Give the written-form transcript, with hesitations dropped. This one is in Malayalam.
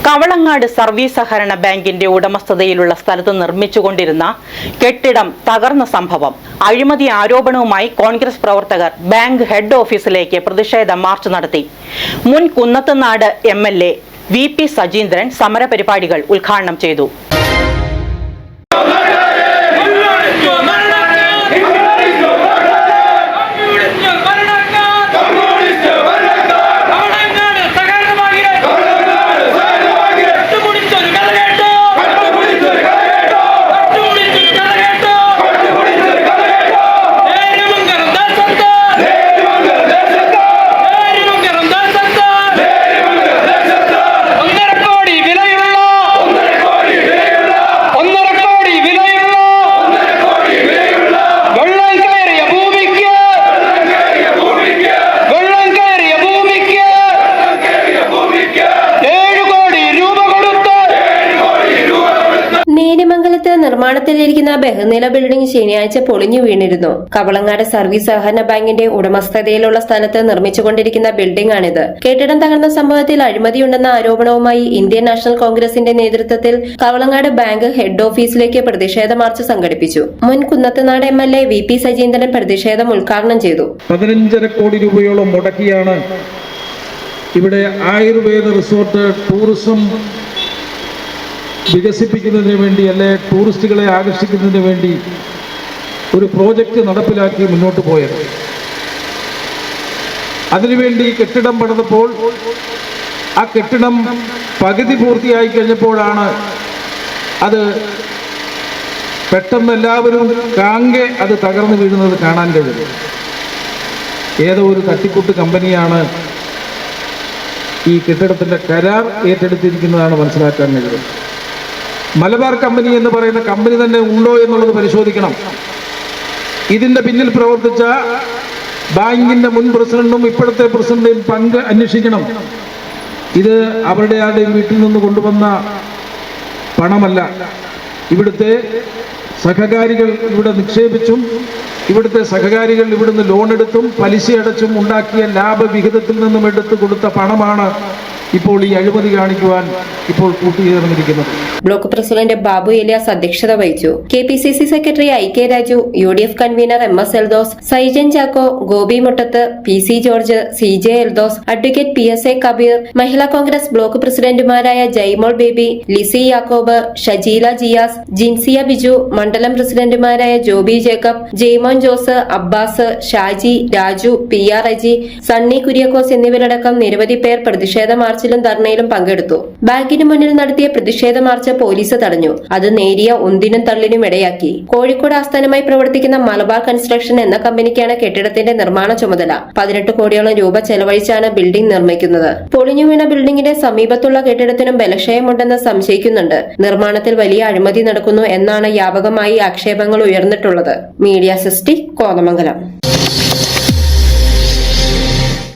കവളങ്ങാട് സർവീസ് സഹകരണ ബാങ്കിന്റെ ഉടമസ്ഥതയിലുള്ള സ്ഥലത്ത് നിർമ്മിച്ചുകൊണ്ടിരുന്ന കെട്ടിടം തകർന്ന സംഭവം. അഴിമതി ആരോപണവുമായി കോൺഗ്രസ് പ്രവർത്തകർ ബാങ്ക് ഹെഡ് ഓഫീസിലേക്ക് പ്രതിഷേധ മാർച്ച് നടത്തി. മുൻ കുന്നത്തുനാട് MLA VP സജീന്ദ്രൻ സമരപരിപാടികൾ ഉദ്ഘാടനം ചെയ്തു. നേര്യമംഗലത്ത് നിർമ്മാണത്തിലിരിക്കുന്ന ബഹുനില ബിൽഡിംഗ് ശനിയാഴ്ച പൊളിഞ്ഞു വീണിരുന്നു. കവളങ്ങാട് സർവീസ് സഹകരണ ബാങ്കിന്റെ ഉടമസ്ഥതയിലുള്ള സ്ഥലത്ത് നിർമ്മിച്ചുകൊണ്ടിരിക്കുന്ന ബിൽഡിംഗാണിത്. കെട്ടിടം തകർന്ന സംഭവത്തിൽ അഴിമതിയുണ്ടെന്ന ആരോപണവുമായി ഇന്ത്യൻ നാഷണൽ കോൺഗ്രസിന്റെ നേതൃത്വത്തിൽ കവളങ്ങാട് ബാങ്ക് ഹെഡ് ഓഫീസിലേക്ക് പ്രതിഷേധ മാർച്ച് സംഘടിപ്പിച്ചു. മുൻ കുന്നത്തുനാട് MLA VP സജീന്ദ്രൻ പ്രതിഷേധം ഉദ്ഘാടനം ചെയ്തു. 15.5 കോടി രൂപയോളം മുടക്കിയാണ് ഇവിടെ ആയുർവേദ റിസോർട്ട് ടൂറിസം വികസിപ്പിക്കുന്നതിന് വേണ്ടി, അല്ലെ ടൂറിസ്റ്റുകളെ ആകർഷിക്കുന്നതിന് വേണ്ടി ഒരു പ്രോജക്റ്റ് നടപ്പിലാക്കി മുന്നോട്ട് പോയത്. അതിനുവേണ്ടി കെട്ടിടം പണിതപ്പോൾ ആ കെട്ടിടം പകുതി പൂർത്തിയായി കഴിഞ്ഞപ്പോഴാണ് അത് പെട്ടെന്ന് എല്ലാവരും കാങ്കെ അത് തകർന്നു വീഴുന്നത് കാണാൻ കഴിയും. ഏതോ ഒരു തട്ടിക്കൂട്ട് കമ്പനിയാണ് ഈ കെട്ടിടത്തിൻ്റെ കരാർ ഏറ്റെടുത്തിരിക്കുന്നതാണ് മനസ്സിലാക്കാൻ കഴിയും. മലബാർ കമ്പനി എന്ന് പറയുന്ന കമ്പനി തന്നെ ഉണ്ടോ എന്നുള്ളത് പരിശോധിക്കണം. ഇതിൻ്റെ പിന്നിൽ പ്രവർത്തിച്ച ബാങ്കിൻ്റെ മുൻ പ്രസിഡന്റും ഇപ്പോഴത്തെ പ്രസിഡന്റും പങ്ക് അന്വേഷിക്കണം. ഇത് അവരുടെ ആരുടെയും വീട്ടിൽ നിന്ന് കൊണ്ടുവന്ന പണമല്ല. ഇവിടുത്തെ സഹകാരികൾ ഇവിടെ നിക്ഷേപിച്ചും ഇവിടുത്തെ സഹകാരികൾ ഇവിടുന്ന് ലോൺ എടുത്തും പലിശ അടച്ചും ഉണ്ടാക്കിയ ലാഭവിഹിതത്തിൽ നിന്നും എടുത്തു കൊടുത്ത പണമാണ് ഇപ്പോൾ ഈ അഴിമതി കാണിക്കുവാൻ ഇപ്പോൾ കൂട്ടിച്ചേർന്നിരിക്കുന്നത്. ബ്ലോക്ക് പ്രസിഡന്റ് ബാബു എലിയാസ് അധ്യക്ഷത വഹിച്ചു. KPCC secretary IK Raju, UDF convener MS Eldhose, Saijan Chacko, Gopi Muttath, PC George, CJ Eldhose, advocate PSA Kabir, Mahila Congress block പ്രസിഡന്റുമാരായ ജയ്മോൾ ബേബി, ലിസി യാക്കോബ്, ഷജീല ജിയാസ്, ജിൻസിയ ബിജു, മണ്ഡലം പ്രസിഡന്റുമാരായ Joby Jacob, Jaimon Jose, Abbas, Shaji, Raju, PR Aji, Sunny Kuriakose എന്നിവരടക്കം നിരവധി പേർ പ്രതിഷേധ മാർച്ചിലും ധർണയിലും പങ്കെടുത്തു. ബാങ്കിന് മുന്നിൽ നടത്തിയ പ്രതിഷേധ മാർച്ച് പോലീസ് തടഞ്ഞു. അത് നേരിയ ഉന്തിനും തള്ളിനും ഇടയാക്കി. കോഴിക്കോട് ആസ്ഥാനമായി പ്രവർത്തിക്കുന്ന മലബാർ കൺസ്ട്രക്ഷൻ എന്ന കമ്പനിക്കാണ് കെട്ടിടത്തിന്റെ നിർമ്മാണ ചുമതല. 18 കോടിയോളം രൂപ ചെലവഴിച്ചാണ് ബിൽഡിംഗ് നിർമ്മിക്കുന്നത്. പൊളിഞ്ഞു വീണ ബിൽഡിംഗിന്റെ സമീപത്തുള്ള കെട്ടിടത്തിനും ബലക്ഷയമുണ്ടെന്ന് സംശയിക്കുന്നുണ്ട്. നിർമ്മാണത്തിൽ വലിയ അഴിമതി നടക്കുന്നു എന്നാണ് വ്യാപകമായി ആക്ഷേപങ്ങൾ ഉയർന്നിട്ടുള്ളത്. Media sixty, Kothamangalam.